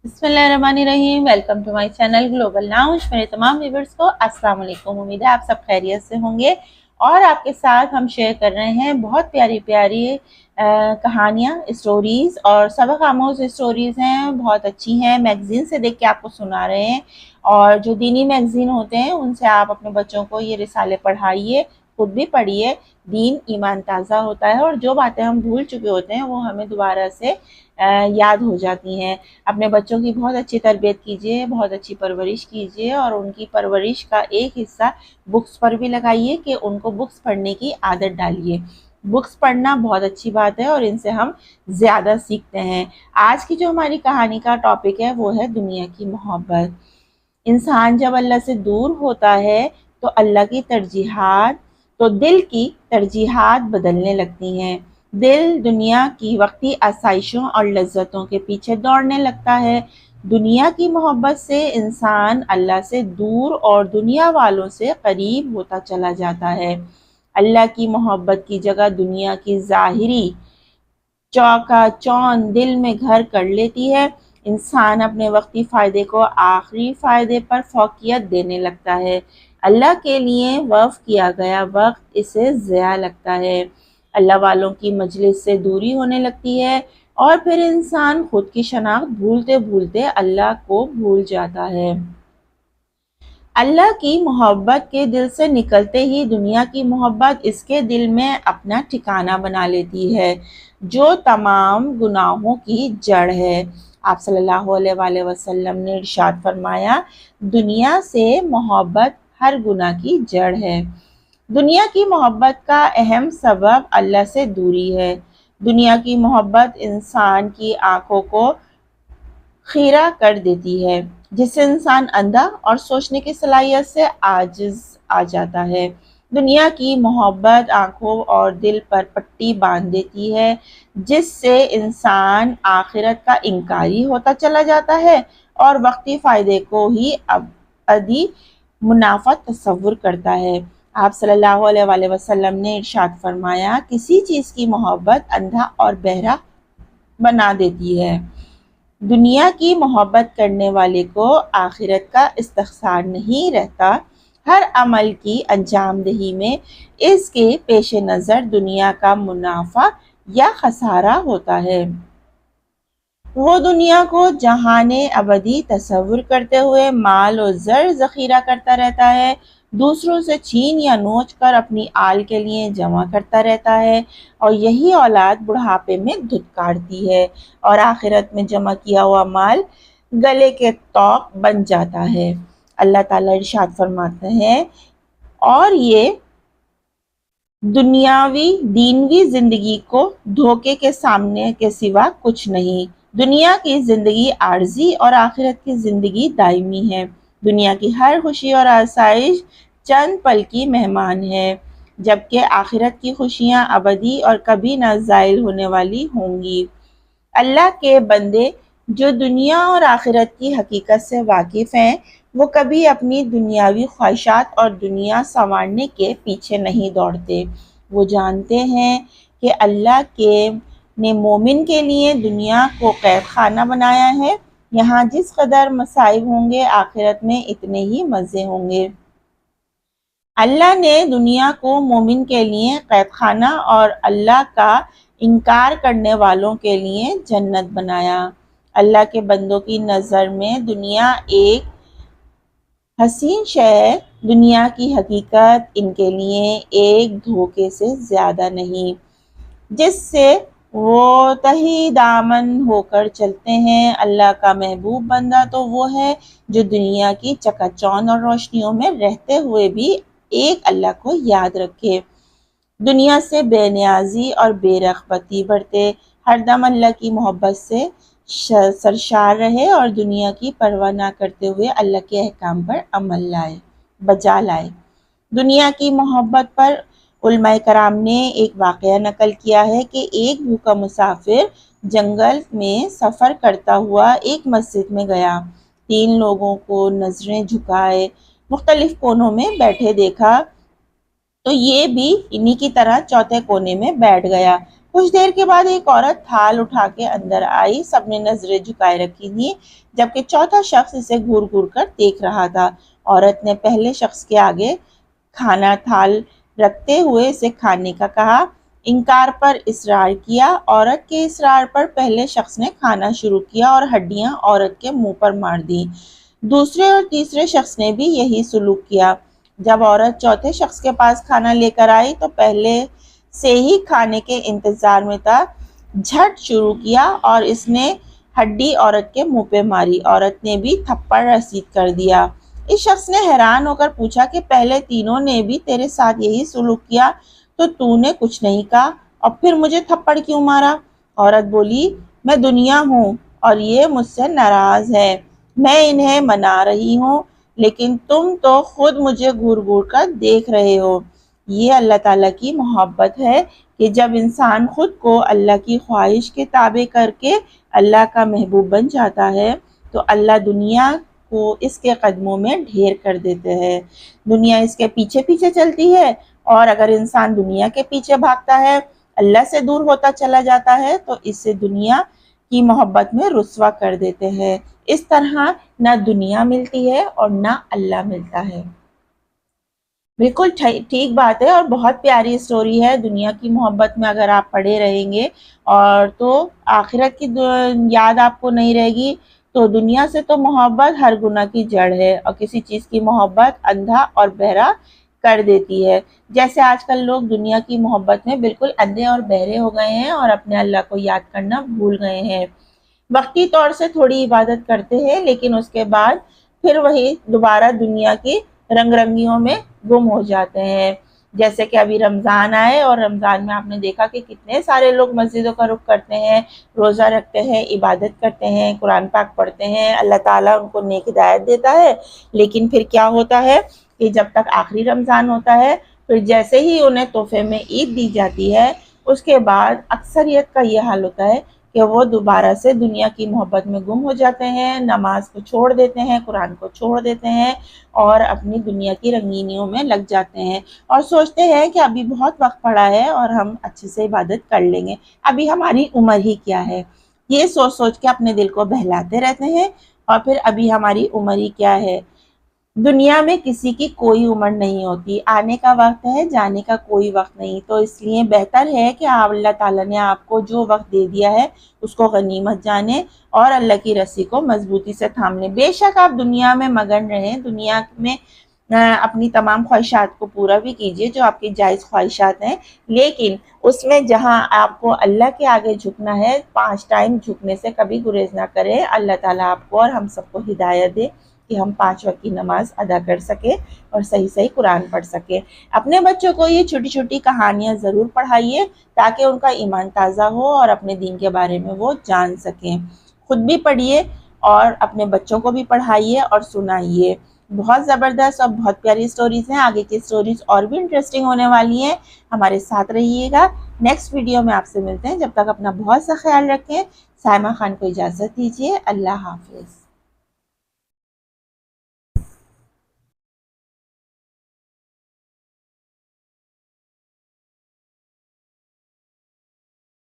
बिस्मिल्लाहिर्रहमानिर्रहीम। Welcome to my channel Global Lounge. मेरे तमाम व्यूअर्स को अस्सलाम वालेकुम। उम्मीद है आप सब खैरियत से होंगे और आपके साथ हम शेयर कर रहे हैं बहुत प्यारी प्यारी कहानियाँ, स्टोरीज़ और सबक आमोज़ स्टोरीज़ हैं, बहुत अच्छी हैं। मैगज़ीन से देख के आपको सुना रहे हैं और जो दीनी मैगज़ीन होते हैं उनसे आप अपने बच्चों को ये रिसाले पढ़ाइए, खुद भी पढ़िए। दीन ईमान ताज़ा होता है और जो बातें हम भूल चुके होते हैं वो हमें दोबारा से याद हो जाती हैं। अपने बच्चों की बहुत अच्छी तरबियत कीजिए, बहुत अच्छी परवरिश कीजिए और उनकी परवरिश का एक हिस्सा बुक्स पर भी लगाइए कि उनको बुक्स पढ़ने की आदत डालिए। बुक्स पढ़ना बहुत अच्छी बात है और इनसे हम ज़्यादा सीखते हैं। आज की जो हमारी कहानी का टॉपिक है वो है दुनिया की मोहब्बत। इंसान जब अल्लाह से दूर होता है तो अल्लाह की तरजीहात तो दिल की तरजीहात बदलने लगती हैं। दिल दुनिया की वक्ती आसाइशों और लज्जतों के पीछे दौड़ने लगता है। दुनिया की मोहब्बत से इंसान अल्लाह से दूर और दुनिया वालों से करीब होता चला जाता है। अल्लाह की मोहब्बत की जगह दुनिया की ज़ाहिरी चौका-चौंध दिल में घर कर लेती है। इंसान अपने वक्ती फ़ायदे को आखिरी फ़ायदे पर फ़ौक़ियत देने लगता है। अल्लाह के लिए वक़्फ़ किया गया वक़्त इसे ज़िया लगता है। अल्लाह वालों की मजलिस से दूरी होने लगती है और फिर इंसान खुद की शनाख्त भूलते भूलते अल्लाह को भूल जाता है। अल्लाह की मोहब्बत के दिल से निकलते ही दुनिया की मोहब्बत इसके दिल में अपना ठिकाना बना लेती है, जो तमाम गुनाहों की जड़ है। आप सल्लल्लाहु अलैहि वसल्लम ने इरशाद फरमाया, दुनिया से मोहब्बत हर गुनाह की जड़ है। दुनिया की मोहब्बत का अहम सबब अल्लाह से दूरी है। दुनिया की मोहब्बत इंसान की आंखों को खीरा कर देती है, जिससे इंसान अंधा और सोचने की सलाहियत से आजिज आ जाता है। दुनिया की मोहब्बत आंखों और दिल पर पट्टी बांध देती है, जिससे इंसान आखिरत का इनकारी होता चला जाता है और वक्ती फ़ायदे को ही अबदी मुनाफा तस्वुर करता है। आप सल्लल्लाहु अलैहि वसल्लम ने इरशाद फरमाया, किसी चीज़ की मोहब्बत अंधा और बहरा बना देती है। दुनिया की मोहब्बत करने वाले को आखिरत का इस्तख़सार नहीं रहता। हर अमल की अंजामदही में इसके पेश नज़र दुनिया का मुनाफा या खसारा होता है। वो दुनिया को जहाने अबदी तस्वुर करते हुए माल और ज़र ज़ख़ीरा करता रहता है, दूसरों से छीन या नोच कर अपनी आल के लिए जमा करता रहता है और यही औलाद बुढ़ापे में धुतकारती है और आखिरत में जमा किया हुआ माल गले के तौक बन जाता है। अल्लाह ताला इरशाद फरमाते हैं, और ये दुनियावी दीनवी ज़िंदगी को धोखे के सामने के सिवा कुछ नहीं। दुनिया की ज़िंदगी आर्जी और आखिरत की ज़िंदगी दायमी है। दुनिया की हर खुशी और आसाइश चंद पल की मेहमान है, जबकि आखिरत की खुशियाँ अबदी और कभी न ज़ाइल होने वाली होंगी। अल्लाह के बंदे जो दुनिया और आखिरत की हकीकत से वाकिफ़ हैं, वो कभी अपनी दुनियावी ख्वाहिशात और दुनिया संवारने के पीछे नहीं दौड़ते। वो जानते हैं कि अल्लाह के ने मोमिन के लिए दुनिया को कैद खाना बनाया है। यहाँ जिस कदर मसाइब होंगे, आखिरत में इतने ही मज़े होंगे। अल्लाह ने दुनिया को मोमिन के लिए कैद खाना और अल्लाह का इनकार करने वालों के लिए जन्नत बनाया। अल्लाह के बंदों की नज़र में दुनिया एक हसीन शय है। दुनिया की हकीकत इनके लिए एक धोखे से ज़्यादा नहीं, जिससे वो तही दामन होकर चलते हैं। अल्लाह का महबूब बंदा तो वो है जो दुनिया की चकाचौंध और रोशनियों में रहते हुए भी एक अल्लाह को याद रखे, दुनिया से बेनियाजी और बेरग़बती बरते, हरदम अल्लाह की मोहब्बत से सरशार रहे और दुनिया की परवाह ना करते हुए अल्लाह के अहकाम पर अमल बजा लाए। दुनिया की मोहब्बत पर उलमाए कराम ने एक वाक़या नकल किया है कि एक भूखा मुसाफिर जंगल में सफ़र करता हुआ एक मस्जिद में गया। 3 लोगों को नज़रें झुकाए मुख्तलिफ कोनों में बैठे देखा तो ये भी इन्हीं की तरह चौथे कोने में बैठ गया। کچھ دیر کے بعد ایک عورت تھال اٹھا کے اندر آئی، سب نے نظریں جھکائے رکھی تھی، جبکہ چوتھا شخص اسے گھور گھور کر دیکھ رہا تھا۔ عورت نے پہلے شخص کے آگے کھانا تھال رکھتے ہوئے اسے کھانے کا کہا، انکار پر اصرار کیا۔ عورت کے اصرار پر پہلے شخص نے کھانا شروع کیا اور ہڈیاں عورت کے منہ پر مار دیں۔ دوسرے اور تیسرے شخص نے بھی یہی سلوک کیا۔ جب عورت چوتھے شخص کے پاس کھانا لے کر آئی تو پہلے سے ہی کھانے کے انتظار میں تھا، جھٹ شروع کیا اور اس نے ہڈی عورت کے منہ پہ ماری۔ عورت نے بھی تھپڑ رسید کر دیا۔ اس شخص نے حیران ہو کر پوچھا کہ پہلے تینوں نے بھی تیرے ساتھ یہی سلوک کیا تو نے کچھ نہیں کہا اور پھر مجھے تھپڑ کیوں مارا؟ عورت بولی، میں دنیا ہوں اور یہ مجھ سے ناراض ہے، میں انہیں منا رہی ہوں، لیکن تم تو خود مجھے گھور گھور کر دیکھ رہے ہو۔ یہ اللہ تعالیٰ کی محبت ہے کہ جب انسان خود کو اللہ کی خواہش کے تابع کر کے اللہ کا محبوب بن جاتا ہے تو اللہ دنیا کو اس کے قدموں میں ڈھیر کر دیتے ہیں۔ دنیا اس کے پیچھے پیچھے چلتی ہے، اور اگر انسان دنیا کے پیچھے بھاگتا ہے، اللہ سے دور ہوتا چلا جاتا ہے تو اس سے دنیا کی محبت میں رسوا کر دیتے ہیں۔ اس طرح نہ دنیا ملتی ہے اور نہ اللہ ملتا ہے۔ بالکل ٹھیک بات ہے اور بہت پیاری سٹوری ہے۔ دنیا کی محبت میں اگر آپ پڑے رہیں گے اور تو آخرت کی یاد آپ کو نہیں رہے گی، تو دنیا سے تو محبت ہر گناہ کی جڑ ہے، اور کسی چیز کی محبت اندھا اور بہرا کر دیتی ہے۔ جیسے آج کل لوگ دنیا کی محبت میں بالکل اندھے اور بہرے ہو گئے ہیں اور اپنے اللہ کو یاد کرنا بھول گئے ہیں۔ وقتی طور سے تھوڑی عبادت کرتے ہیں، لیکن اس کے بعد پھر وہی دوبارہ دنیا کی رنگ رنگیوں میں گم ہو جاتے ہیں۔ جیسے کہ ابھی رمضان آئے اور رمضان میں آپ نے دیکھا کہ کتنے سارے لوگ مسجدوں کا رخ کرتے ہیں، روزہ رکھتے ہیں، عبادت کرتے ہیں، قرآن پاک پڑھتے ہیں، اللہ تعالیٰ ان کو نیک ہدایت دیتا ہے۔ لیکن پھر کیا ہوتا ہے کہ جب تک آخری رمضان ہوتا ہے، پھر جیسے ہی انہیں تحفے میں عید دی جاتی ہے، اس کے بعد اکثریت کا یہ حال ہوتا ہے کہ وہ دوبارہ سے دنیا کی محبت میں گم ہو جاتے ہیں، نماز کو چھوڑ دیتے ہیں، قرآن کو چھوڑ دیتے ہیں اور اپنی دنیا کی رنگینیوں میں لگ جاتے ہیں اور سوچتے ہیں کہ ابھی بہت وقت پڑا ہے اور ہم اچھے سے عبادت کر لیں گے، ابھی ہماری عمر ہی کیا ہے۔ یہ سوچ سوچ کے اپنے دل کو بہلاتے رہتے ہیں، اور پھر ابھی ہماری عمر ہی کیا ہے۔ دنیا میں کسی کی کوئی عمر نہیں ہوتی، آنے کا وقت ہے، جانے کا کوئی وقت نہیں، تو اس لیے بہتر ہے کہ اللہ تعالیٰ نے آپ کو جو وقت دے دیا ہے اس کو غنیمت جانیں اور اللہ کی رسی کو مضبوطی سے تھام لیں۔ بے شک آپ دنیا میں مگن رہیں، دنیا میں اپنی تمام خواہشات کو پورا بھی کیجئے جو آپ کی جائز خواہشات ہیں، لیکن اس میں جہاں آپ کو اللہ کے آگے جھکنا ہے، 5 ٹائم جھکنے سے کبھی گریز نہ کریں۔ اللہ تعالیٰ آپ کو اور ہم سب کو ہدایت دے کہ ہم 5 وقت کی نماز ادا کر سکیں اور صحیح صحیح قرآن پڑھ سکیں۔ اپنے بچوں کو یہ چھوٹی چھوٹی کہانیاں ضرور پڑھائیے تاکہ ان کا ایمان تازہ ہو اور اپنے دین کے بارے میں وہ جان سکیں۔ خود بھی پڑھیے اور اپنے بچوں کو بھی پڑھائیے اور سنائیے۔ بہت زبردست اور بہت پیاری سٹوریز ہیں، آگے کی سٹوریز اور بھی انٹرسٹنگ ہونے والی ہیں، ہمارے ساتھ رہیے گا۔ نیکسٹ ویڈیو میں آپ سے ملتے ہیں، جب تک اپنا بہت سا خیال رکھیں۔ سائمہ خان کو اجازت دیجیے، اللہ حافظ۔